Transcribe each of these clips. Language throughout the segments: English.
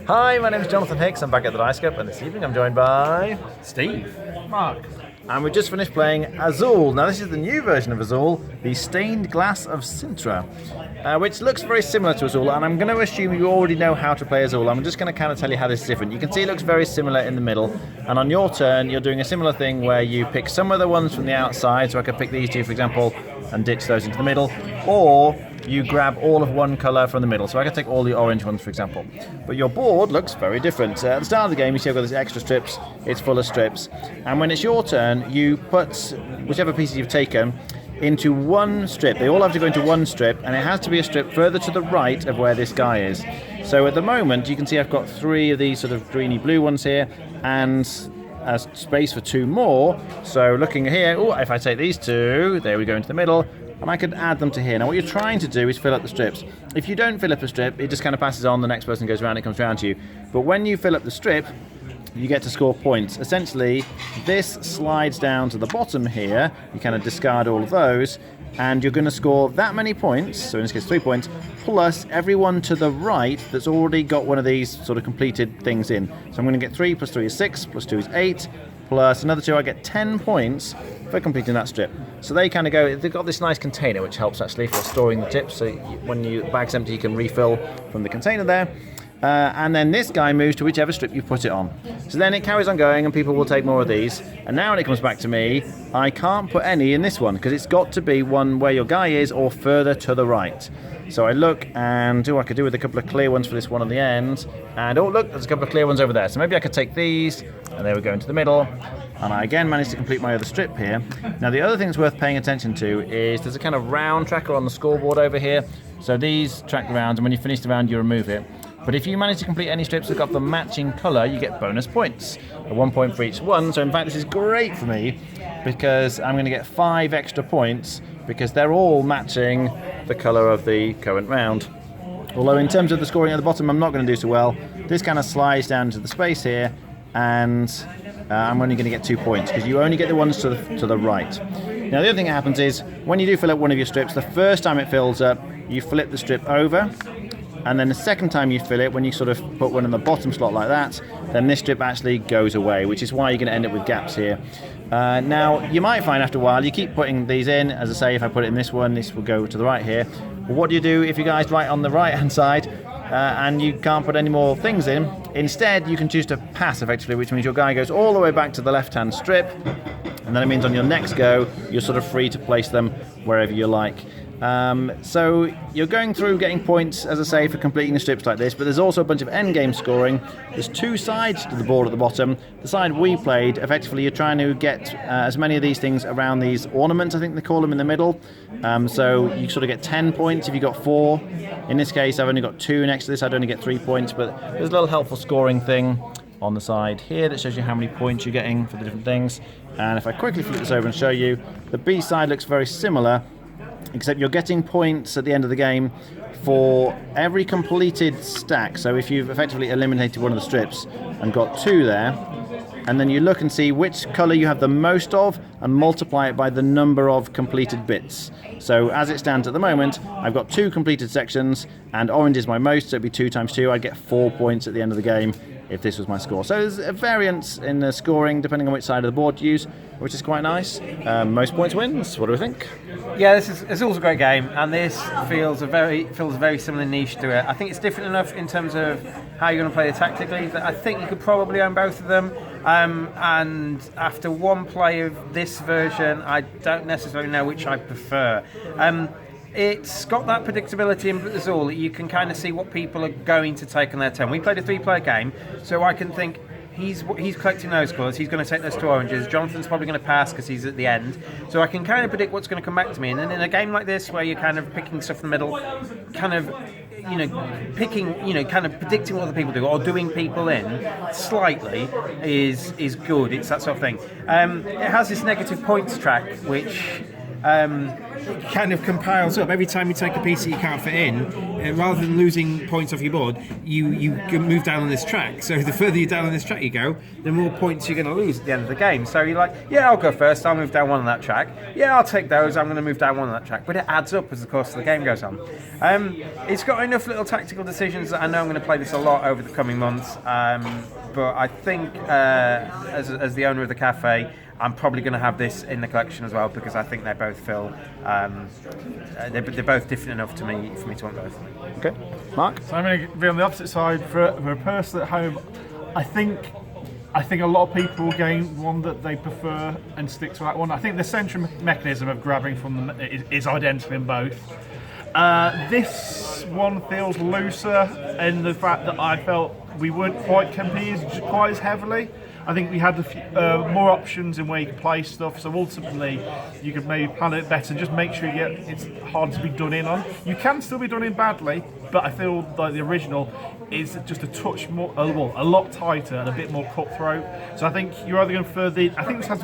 Hi, my name is Jonathan Hicks. I'm back at the Dice Cup, and this evening I'm joined by Steve. Mark. and we just finished playing Azul. Now this is the new version of Azul, the Stained Glass of Sintra, which looks very similar to Azul, and I'm going to assume you already know how to play Azul. I'm just going to kind of tell you how this is different. You can see it looks very similar in the middle, and on your turn you're doing a similar thing where you pick some of the ones from the outside, so I could pick these two for example and ditch those into the middle, or you grab all of one colour from the middle, so I can take all the orange ones for example. But your board looks very different. At the start of the game you see I've got these extra strips, it's full of strips, and when it's your turn you put whichever pieces you've taken into one strip. They all have to go into one strip, and it has to be a strip further to the right of where this guy is. So at the moment you can see I've got 3 of these sort of greeny blue ones here, and a space for 2 more. So looking here, if I take these 2, there we go into the middle, and I could add them to here. Now what you're trying to do is fill up the strips. If you don't fill up a strip, it just kind of passes on, the next person goes around, it comes around to you. But when you fill up the strip, you get to score points. Essentially, this slides down to the bottom here, you kind of discard all of those, and you're going to score that many points, so in this case 3 points, plus everyone to the right that's already got one of these sort of completed things in. So I'm going to get 3 plus 3 is 6, plus 2 is 8, plus another 2, I get 10 points for completing that strip. So they kind of go, they've got this nice container which helps actually for storing the chips, so when your bag's empty you can refill from the container there. And then this guy moves to whichever strip you put it on. So then it carries on going and people will take more of these. And now when it comes back to me, I can't put any in this one because it's got to be one where your guy is or further to the right. So I look and I could do with a couple of clear ones for this one on the end. And oh look, there's a couple of clear ones over there. So maybe I could take these, and there we go into the middle. And I again managed to complete my other strip here. Now the other thing that's worth paying attention to is there's a kind of round tracker on the scoreboard over here. So these track the rounds, and when you finish the round you remove it. But if you manage to complete any strips that got the matching colour, you get bonus points. 1 point for each one. So in fact this is great for me because I'm going to get 5 extra points because they're all matching the colour of the current round. Although in terms of the scoring at the bottom I'm not going to do so well. This kind of slides down to the space here, and I'm only going to get 2 points because you only get the ones to the right. Now the other thing that happens is when you do fill up one of your strips, the first time it fills up you flip the strip over, and then the second time you fill it, when you sort of put one in the bottom slot like that, then this strip actually goes away, which is why you're going to end up with gaps here. Now, you might find after a while, you keep putting these in. As I say, if I put it in this one, this will go to the right here. Well, what do you do if you guys write on the right-hand side and you can't put any more things in? Instead, you can choose to pass, effectively, which means your guy goes all the way back to the left-hand strip, and then it means on your next go, you're sort of free to place them wherever you like. So you're going through getting points, as I say, for completing the strips like this, but there's also a bunch of endgame scoring. There's 2 sides to the board at the bottom. The side we played, effectively you're trying to get as many of these things around these ornaments, I think they call them, in the middle. So you sort of get 10 points if you got 4. In this case I've only got 2 next to this, I'd only get 3 points, but there's a little helpful scoring thing on the side here that shows you how many points you're getting for the different things. And if I quickly flip this over and show you, the B side looks very similar, except you're getting points at the end of the game for every completed stack. So if you've effectively eliminated one of the strips and got 2 there, and then you look and see which colour you have the most of and multiply it by the number of completed bits. So as it stands at the moment, I've got 2 completed sections, and orange is my most, so it'd be 2 times 2, I'd get 4 points at the end of the game if this was my score. So there's a variance in the scoring depending on which side of the board you use, which is quite nice. Most points wins. What do we think? Yeah, it's also a great game, and this feels a very similar niche to it. I think it's different enough in terms of how you're going to play it tactically that I think you could probably own both of them. And after one play of this version, I don't necessarily know which I prefer. It's got that predictability in Azul that you can kind of see what people are going to take on their turn. We played a 3-player game, so I can think he's collecting those colours, he's going to take those 2 oranges, Jonathan's probably going to pass because he's at the end, so I can kind of predict what's going to come back to me. And then in a game like this where you're kind of picking stuff in the middle, kind of kind of predicting what other people do or doing people in slightly is good. It's that sort of thing. It has this negative points track which it kind of compiles up. Every time you take a piece that you can't fit in, rather than losing points off your board, you can move down on this track. So the further you down on this track you go, the more points you're going to lose at the end of the game. So you're like, yeah, I'll go first, I'll move down one on that track. Yeah, I'll take those, I'm going to move down one on that track. But it adds up as the course of the game goes on. It's got enough little tactical decisions that I know I'm going to play this a lot over the coming months. But I think as the owner of the cafe, I'm probably going to have this in the collection as well, because I think they both feel they're both different enough to me for me to want both. Okay, Mark. So I'm going to be on the opposite side for a person at home. I think a lot of people will gain one that they prefer and stick to that one. I think the central mechanism of grabbing from them is identical in both. This one feels looser in the fact that I felt we weren't quite competing quite as heavily. I think we had more options in where you could play stuff, so ultimately you could maybe plan it better and just make sure it's hard to be done in on. You can still be done in badly, but I feel like the original is just a touch more, a lot tighter and a bit more cutthroat. So I think you're either going for I think this has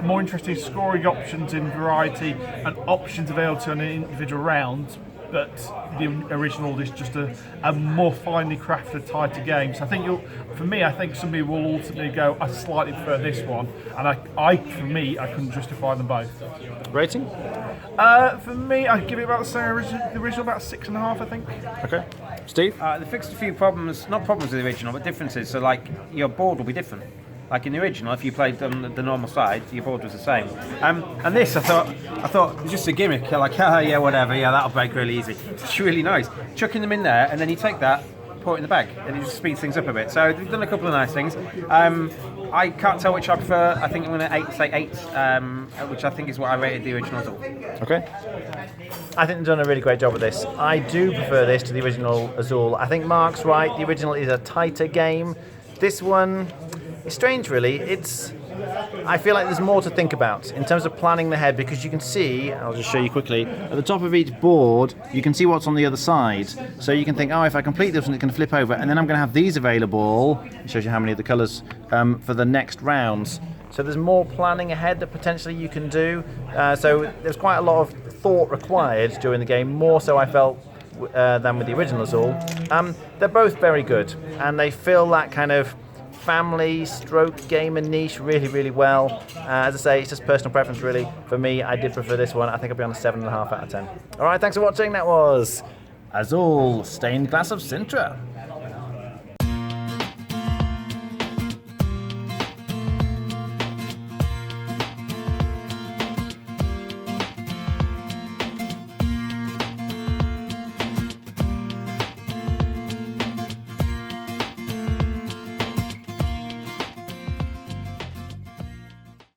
more interesting scoring options in variety and options available to an individual round, but the original is just a more finely crafted, tighter game. So I think I think somebody will ultimately go, I slightly prefer this one, and I couldn't justify them both. Rating? For me, I'd give it about the same. The original about 6.5, I think. Okay. Steve? They fixed a few problems, not problems with the original, but differences. So like your board will be different. Like in the original, if you played on the normal side, your board was the same. And this, I thought it was just a gimmick. You're like, yeah, whatever, yeah, that'll break really easy. It's really nice. Chucking them in there, and then you take that, pour it in the bag, and it just speeds things up a bit. So they've done a couple of nice things. I can't tell which I prefer. I think I'm going to say 8, which I think is what I rated the original Azul. Okay. I think they've done a really great job with this. I do prefer this to the original Azul. I think Mark's right. The original is a tighter game. This one... It's strange, really. I feel like there's more to think about in terms of planning ahead, because you can see, I'll just show you quickly, at the top of each board, you can see what's on the other side. So you can think, oh, if I complete this one, it's going to flip over, and then I'm going to have these available. It shows you how many of the colours for the next rounds. So there's more planning ahead that potentially you can do. So there's quite a lot of thought required during the game, more so I felt than with the original Azul. They're both very good, and they fill that kind of family stroke gamer niche really, really well. As I say, it's just personal preference, really. For me, I did prefer this one. I think I'll be on a 7.5 out of 10. All right, thanks for watching. That was Azul, Stained Glass of Sintra.